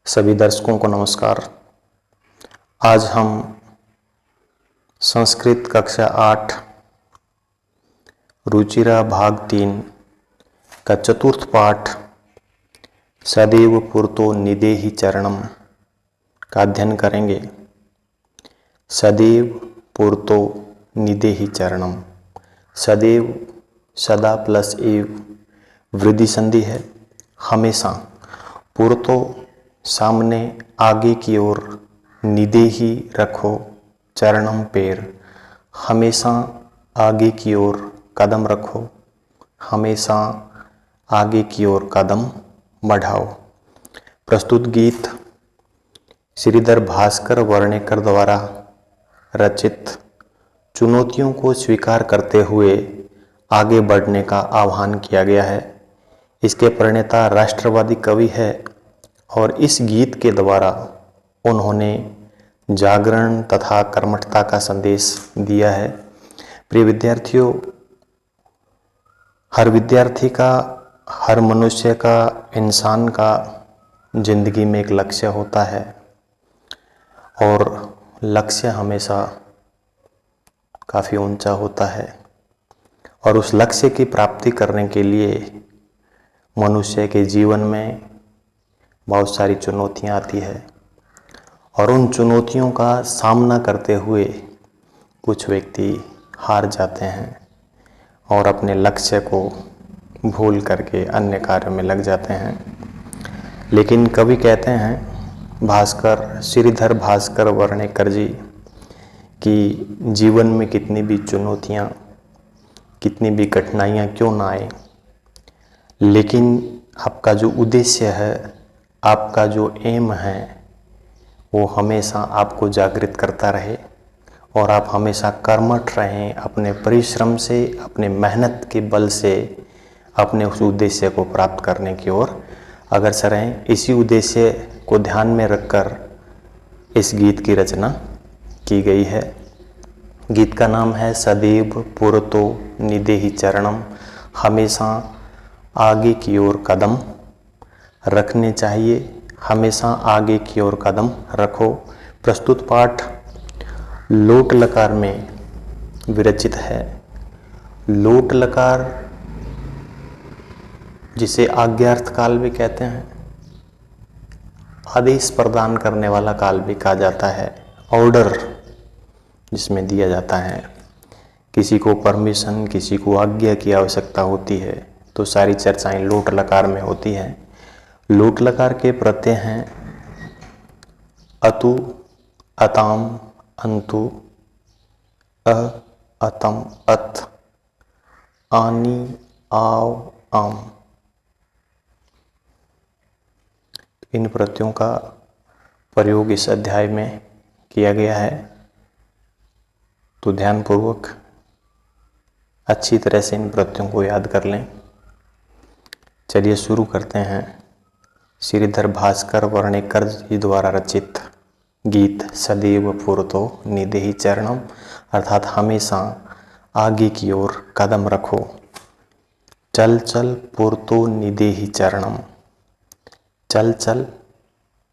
सभी दर्शकों को नमस्कार। आज हम संस्कृत कक्षा 8 रुचिरा भाग 3 का चतुर्थ पाठ सदैव पुरतो निदेहि चरणम का अध्ययन करेंगे। सदैव पुरतो निदेहि चरणम। सदैव सदा प्लस एव वृद्धि संधि है। हमेशा पुरतो सामने आगे की ओर, निदेहि रखो, चरणम पैर, हमेशा आगे की ओर कदम रखो, हमेशा आगे की ओर कदम बढ़ाओ। प्रस्तुत गीत श्रीधर भास्कर वर्णेकर द्वारा रचित चुनौतियों को स्वीकार करते हुए आगे बढ़ने का आह्वान किया गया है। इसके प्रणेता राष्ट्रवादी कवि है और इस गीत के द्वारा उन्होंने जागरण तथा कर्मठता का संदेश दिया है। प्रिय विद्यार्थियों, हर विद्यार्थी का, हर मनुष्य का, इंसान का जिंदगी में एक लक्ष्य होता है और लक्ष्य हमेशा काफ़ी ऊंचा होता है और उस लक्ष्य की प्राप्ति करने के लिए मनुष्य के जीवन में बहुत सारी चुनौतियां आती है और उन चुनौतियों का सामना करते हुए कुछ व्यक्ति हार जाते हैं और अपने लक्ष्य को भूल करके अन्य कार्यों में लग जाते हैं। लेकिन कवि कहते हैं, भास्कर, श्रीधर भास्कर वर्णेकर जी, कि जीवन में कितनी भी चुनौतियां, कितनी भी कठिनाइयां क्यों ना आए, लेकिन आपका जो उद्देश्य है, आपका जो एम है, वो हमेशा आपको जागृत करता रहे और आप हमेशा कर्मठ रहें। अपने परिश्रम से, अपने मेहनत के बल से अपने उस उद्देश्य को प्राप्त करने की ओर अग्रसर रहें। इसी उद्देश्य को ध्यान में रखकर इस गीत की रचना की गई है। गीत का नाम है सदैव पुरतो निदेहि चरणम। हमेशा आगे की ओर कदम रखने चाहिए, हमेशा आगे की ओर कदम रखो। प्रस्तुत पाठ लोट लकार में विरचित है। लोट लकार, जिसे आज्ञार्थ काल भी कहते हैं, आदेश प्रदान करने वाला काल भी कहा जाता है। ऑर्डर जिसमें दिया जाता है, किसी को परमिशन, किसी को आज्ञा की आवश्यकता होती है, तो सारी चर्चाएं लोट लकार में होती हैं। लोट लकार के प्रत्यय हैं अतु, अताम, अंतु, अ, अतम, अथ, आनी, आव, आम। इन प्रत्ययों का प्रयोग इस अध्याय में किया गया है, तो ध्यानपूर्वक अच्छी तरह से इन प्रत्ययों को याद कर लें। चलिए शुरू करते हैं। श्रीधर भास्कर वर्णेकर जी द्वारा रचित गीत सदैव पुरतो निदेहि चरणम, अर्थात हमेशा आगे की ओर कदम रखो। चल चल पुरतो निदेहि चरणम। चल चल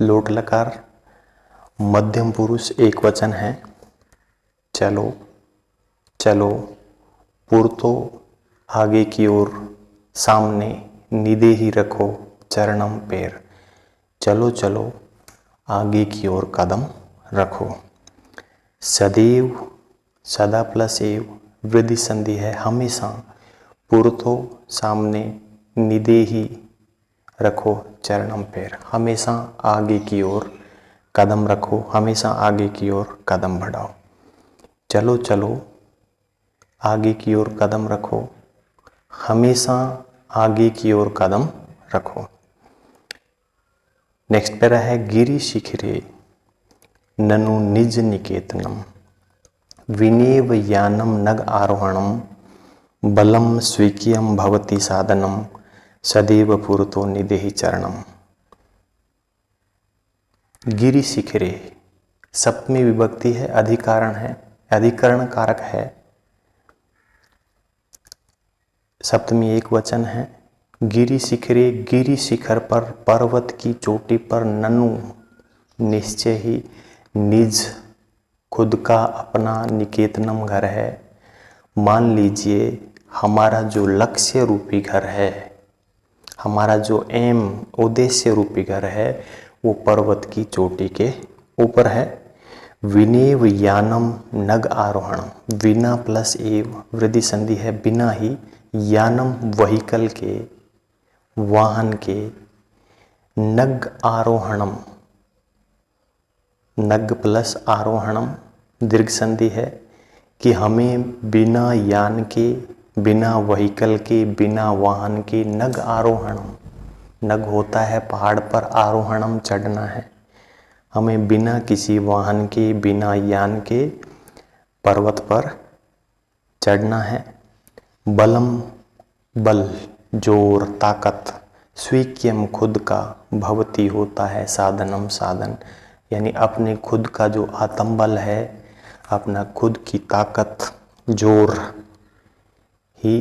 लोट लकार, मध्यम पुरुष एक वचन है। चलो चलो, पुरतो आगे की ओर, सामने, निदेहि रखो, चरणम पैर, चलो चलो आगे की ओर कदम रखो। सदैव, सदा प्लस एव वृद्धि संधि है। हमेशा, पुरतो सामने, निदेहि रखो, चरणम पैर, हमेशा आगे की ओर कदम रखो, हमेशा आगे की ओर कदम बढ़ाओ। चलो चलो आगे की ओर कदम रखो, हमेशा आगे की ओर कदम रखो। नेक्स्ट पैरा है गिरि शिखरे ननु निज निकेतनम, विनेव यानम नग आरोहणम, बलम स्वीकियम भवति साधनम, सदैव पुरतो निदेहि चरणम। गिरि शिखरे सप्तमी विभक्ति है, अधिकरण है, अधिकरण कारक है। सप्तमी एक वचन है, गिरि शिखरे, गिरि शिखर पर, पर्वत की चोटी पर, ननु निश्चय ही, निज खुद का अपना, निकेतनम घर है। मान लीजिए हमारा जो लक्ष्य रूपी घर है, हमारा जो एम उद्देश्य रूपी घर है, वो पर्वत की चोटी के ऊपर है। विनेव यानम नग आरोहणम, विना प्लस एव वृद्धि संधि है, बिना ही, यानम व्हीकल के, वाहन के, नग आरोहणम, नग प्लस आरोहणम दीर्घ संधि है कि हमें बिना यान के, बिना व्हीकल के, बिना वाहन के, नग आरोहणम, नग होता है पहाड़ पर, आरोहणम चढ़ना है, हमें बिना किसी वाहन के, बिना यान के पर्वत पर चढ़ना है। बलम बल, जोर, ताकत, स्वीक्यम खुद का, भवती होता है, साधनम साधन, यानी अपने खुद का जो आत्मबल है, अपना खुद की ताकत, जोर ही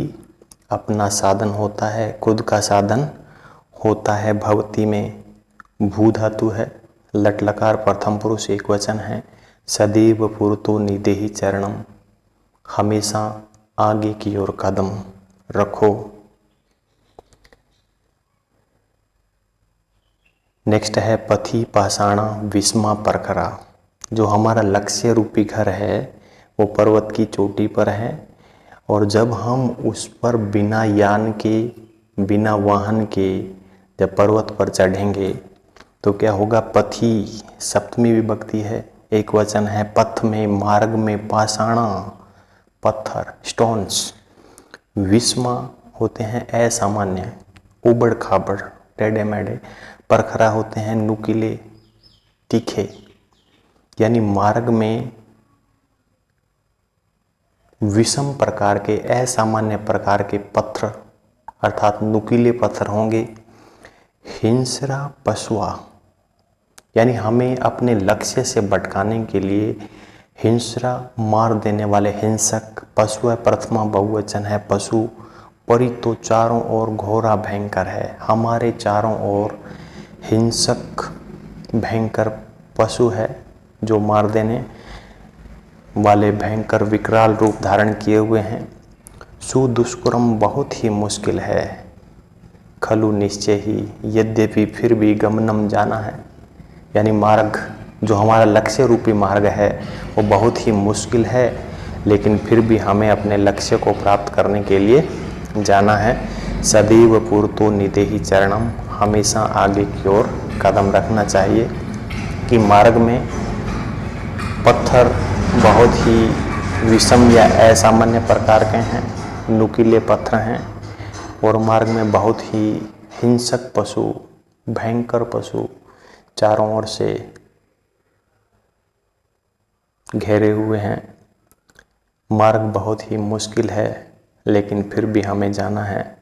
अपना साधन होता है, खुद का साधन होता है। भवती में भू धातु है, लट लकार प्रथम पुरुष एक वचन है। सदैव पुरतो निदेहि चरणम, हमेशा आगे की ओर कदम रखो। नेक्स्ट है पथी पाषाणा विस्मा परखरा, जो हमारा लक्ष्य रूपी घर है वो पर्वत की चोटी पर है, और जब हम उस पर बिना यान के, बिना वाहन के जब पर्वत पर चढ़ेंगे तो क्या होगा? पथी सप्तमी विभक्ति है, एक वचन है, पथ में, मार्ग में, पाषाणा पत्थर, स्टोन्स, विस्मा होते हैं असामान्य, उबड़ खाबड़, टेढ़े मेढ़े, परखरा होते हैं नुकीले, तीखे, यानी मार्ग में विषम प्रकार के, असामान्य प्रकार के पत्थर अर्थात नुकीले पत्थर होंगे। हिंसरा पशुआ, यानी हमें अपने लक्ष्य से भटकाने के लिए हिंसरा मार देने वाले हिंसक, पशु प्रथमा बहुवचन है, पशु, परितो चारों ओर घोरा भयंकर है, हमारे चारों ओर हिंसक भयंकर पशु है जो मार देने वाले भयंकर विकराल रूप धारण किए हुए हैं। सुदुष्कर्म बहुत ही मुश्किल है, खलु निश्चय ही, यद्यपि फिर भी, गमनम जाना है, यानी मार्ग जो हमारा लक्ष्य रूपी मार्ग है वो बहुत ही मुश्किल है, लेकिन फिर भी हमें अपने लक्ष्य को प्राप्त करने के लिए जाना है। सदैव पूर्तो निदेहि चरणम, हमेशा आगे की ओर कदम रखना चाहिए कि मार्ग में पत्थर बहुत ही विषम या असामान्य प्रकार के हैं, नुकीले पत्थर हैं, और मार्ग में बहुत ही हिंसक पशु, भयंकर पशु चारों ओर से घेरे हुए हैं। मार्ग बहुत ही मुश्किल है, लेकिन फिर भी हमें जाना है।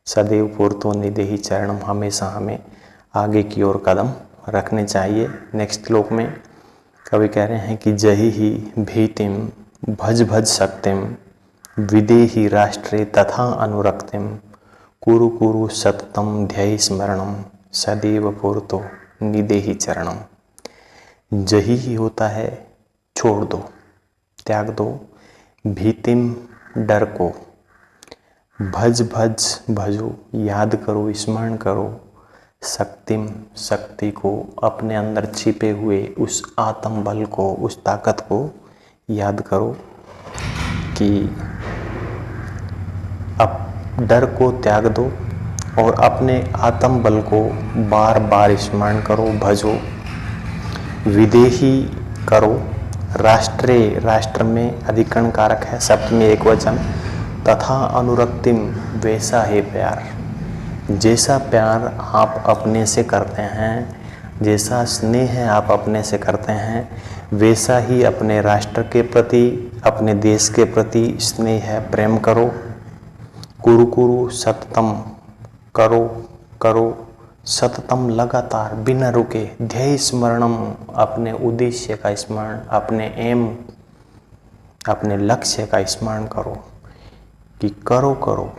सदैव पूर्तो निदेहि चरणम, हमेशा हमें आगे की ओर कदम रखने चाहिए। नेक्स्ट श्लोक में कवि कह रहे हैं कि जहि ही भीतिम भज भज शक्तिम, विदेहि राष्ट्रे तथा अनुरक्तिम, कुरु कुरु सततम ध्येय स्मरणम, सदैव पूर्तो निदेहि चरणम। जही ही होता है छोड़ दो, त्याग दो, भीतिम डर को, भज भज भजो, याद करो, स्मरण करो, शक्तिम शक्ति को, अपने अंदर छिपे हुए उस आत्म बल को, उस ताकत को याद करो कि अब डर को त्याग दो और अपने आत्म बल को बार बार स्मरण करो, भजो। विदेही करो, राष्ट्रे, राष्ट्र में अधिकरण कारक है, सप्तमी एक वचन, तथा अनुरक्तिम, वैसा है प्यार, जैसा प्यार आप अपने से करते हैं, जैसा स्नेह है आप अपने से करते हैं, वैसा ही अपने राष्ट्र के प्रति, अपने देश के प्रति स्नेह है, प्रेम करो। कुरु कुरु सततम, करो करो, सततम लगातार, बिना रुके, ध्येय स्मरणम, अपने उद्देश्य का स्मरण, अपने एम, अपने लक्ष्य का स्मरण करो कि करो करो,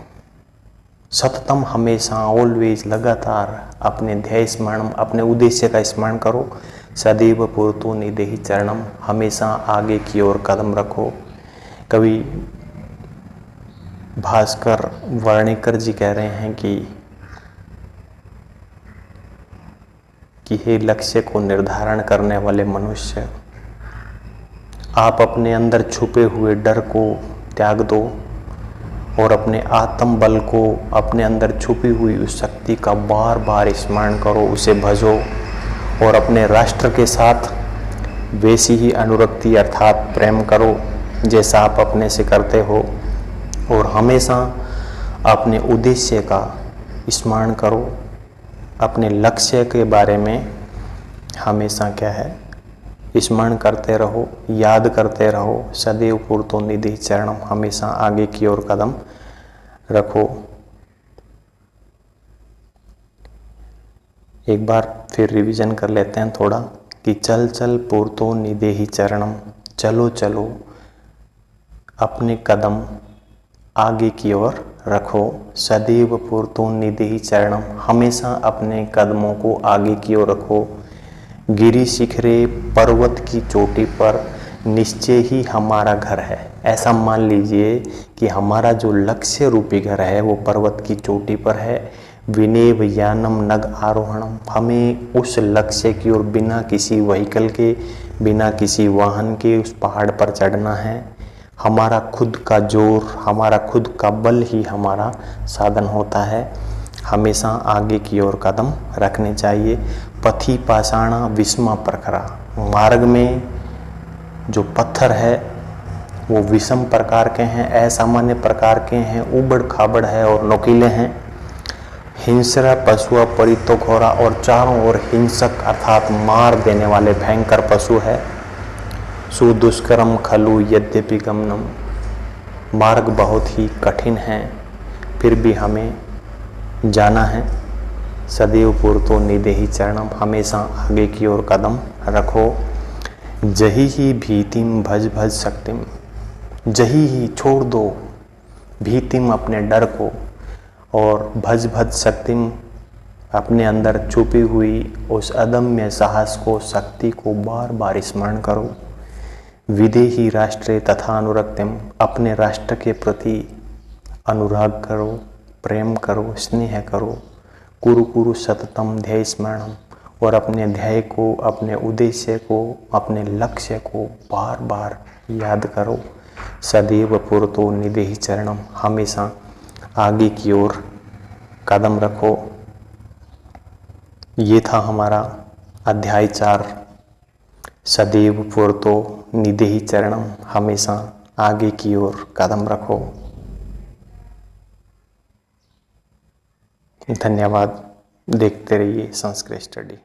सततम हमेशा ऑलवेज लगातार अपने ध्येय स्मरण, अपने उद्देश्य का स्मरण करो। सदैव पूर्तो निदेहि चरणम, हमेशा आगे की ओर कदम रखो। कवि भास्कर वर्णिकर जी कह रहे हैं कि हे लक्ष्य को निर्धारण करने वाले मनुष्य, आप अपने अंदर छुपे हुए डर को त्याग दो और अपने आत्म बल को, अपने अंदर छुपी हुई उस शक्ति का बार बार स्मरण करो, उसे भजो और अपने राष्ट्र के साथ वैसी ही अनुरक्ति अर्थात प्रेम करो जैसा आप अपने से करते हो। और हमेशा अपने उद्देश्य का स्मरण करो, अपने लक्ष्य के बारे में हमेशा क्या है स्मरण करते रहो, याद करते रहो। सदैव पूर्तो निदेहि चरणम, हमेशा आगे की ओर कदम रखो। एक बार फिर रिवीजन कर लेते हैं थोड़ा कि चल चल पूर्तो निदेहि चरणम, चलो चलो अपने कदम आगे की ओर रखो। सदैव पूर्तो निदेहि चरणम, हमेशा अपने कदमों को आगे की ओर रखो। गिरि शिखरे, पर्वत की चोटी पर निश्चय ही हमारा घर है। ऐसा मान लीजिए कि हमारा जो लक्ष्य रूपी घर है वो पर्वत की चोटी पर है। विनेव यानम नग आरोहणम, हमें उस लक्ष्य की ओर बिना किसी व्हीकल के, बिना किसी वाहन के उस पहाड़ पर चढ़ना है। हमारा खुद का जोर, हमारा खुद का बल ही हमारा साधन होता है। हमेशा आगे की ओर कदम रखने चाहिए। पथि पाषाणा विषमा प्रखरा, मार्ग में जो पत्थर है वो विषम प्रकार के हैं, असामान्य प्रकार के हैं, उबड़ खाबड़ है और नुकीले हैं। हिंस्र पशु परितो घोरा, और चारों ओर हिंसक अर्थात मार देने वाले भयंकर पशु है। सुदुष्करम खलु यद्यपि गमनम, मार्ग बहुत ही कठिन है फिर भी हमें जाना है। सदैव पूर्तो निदेहि चरणम, हमेशा आगे की ओर कदम रखो। जही ही भीतिम भज भज शक्तिम, जही ही छोड़ दो भीतिम अपने डर को, और भज भज शक्तिम अपने अंदर छुपी हुई उस अदम्य साहस को, शक्ति को बार बार स्मरण करो। विदेही राष्ट्रे तथा अनुरक्तिम, अपने राष्ट्र के प्रति अनुराग करो, प्रेम करो, स्नेह करो। कुरु कुरु सततम ध्येय स्मरणम, और अपने ध्येय को, अपने उद्देश्य को, अपने लक्ष्य को बार बार याद करो। सदैव पूर्तो निदेहि चरणम, हमेशा आगे की ओर कदम रखो। ये था हमारा अध्याय 4, सदैव पूर्तो निदेहि चरणम, हमेशा आगे की ओर कदम रखो। धन्यवाद। देखते रहिए संस्कृत स्टडी।